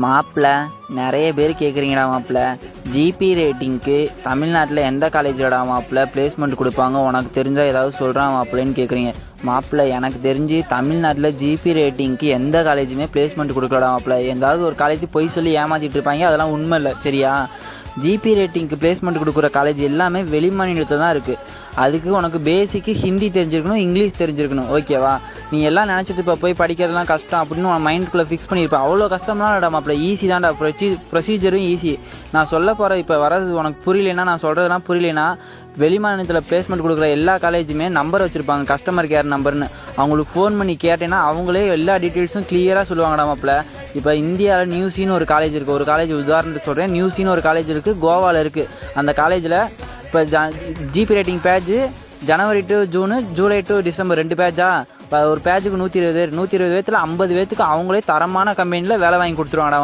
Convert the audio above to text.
மாப்பிள்ள நிறைய பேர் கேட்குறீங்கடா மாப்பிள்ள, ஜிபி ரேட்டிங்க்கு தமிழ்நாட்டில் எந்த காலேஜிலடா மாப்பிள்ள பிளேஸ்மெண்ட் கொடுப்பாங்க, உனக்கு தெரிஞ்சால் ஏதாவது சொல்கிறான் மாப்பிள்ளன்னு கேட்குறீங்க. மாப்பிள்ள எனக்கு தெரிஞ்சு தமிழ்நாட்டில் ஜிபி ரேட்டிங்க்கு எந்த காலேஜுமே பிளேஸ்மெண்ட் கொடுக்கலடா மாப்பிள்ள. எந்தாவது ஒரு காலேஜ் பொய் சொல்லி ஏமாற்றிட்டு இருப்பாங்க, அதெல்லாம் உண்மை இல்லை சரியா. ஜிபி ரேட்டிங்க்கு பிளேஸ்மெண்ட் கொடுக்குற காலேஜ் எல்லாமே வெளி மாநிலத்தில் தான் இருக்குது. அதுக்கு உனக்கு பேசிக்கு ஹிந்தி தெரிஞ்சிருக்கணும், இங்கிலீஷ் தெரிஞ்சிருக்கணும், ஓகேவா. நீ எல்லாம் நினச்சிட்டு இப்போ போய் படிக்கிறதுலாம் கஷ்டம் அப்படின்னு உன் மைண்டுக்குள்ளே ஃபிக்ஸ் பண்ணியிருப்பேன். அவ்வளோ கஷ்டம்லாம் இல்லடா மாப்பிள்ள, ஈஸி தான்டா. ப்ரொசீஜரும் ஈஸி. நான் சொல்ல போகிற இப்போ வரது உனக்கு புரியலைன்னா, நான் சொல்கிறதுலாம் புரியலைன்னா, வெளிமாநிலத்தில் பிளேஸ்மெண்ட் கொடுக்குற எல்லா காலேஜுமே நம்பர் வச்சுருப்பாங்க, கஸ்டமர் கேர் நம்பர்னு. அவங்களுக்கு ஃபோன் பண்ணி கேட்டேன்னா அவங்களே எல்லா டீட்டெயில்ஸும் கிளியராக சொல்லுவாங்கடா மாப்பிள்ள. இப்போ இந்தியாவில் நியூசின்னு ஒரு காலேஜ் இருக்குது. ஒரு காலேஜ் உதாரணத்துக்கு சொல்கிறேன், நியூசின்னு ஒரு காலேஜ் இருக்குது, கோவாவில் இருக்குது. அந்த காலேஜில் இப்போ GB rating batch January to June, July to December 2 பேட்சா. இப்போ ஒரு பேட்சுக்கு 120 பேர், 120 பேர்த்தில் 50 பேர்த்துக்கு அவங்களே தரமான கம்பெனியில் வேலை வாங்கி கொடுத்துருவாங்கடா.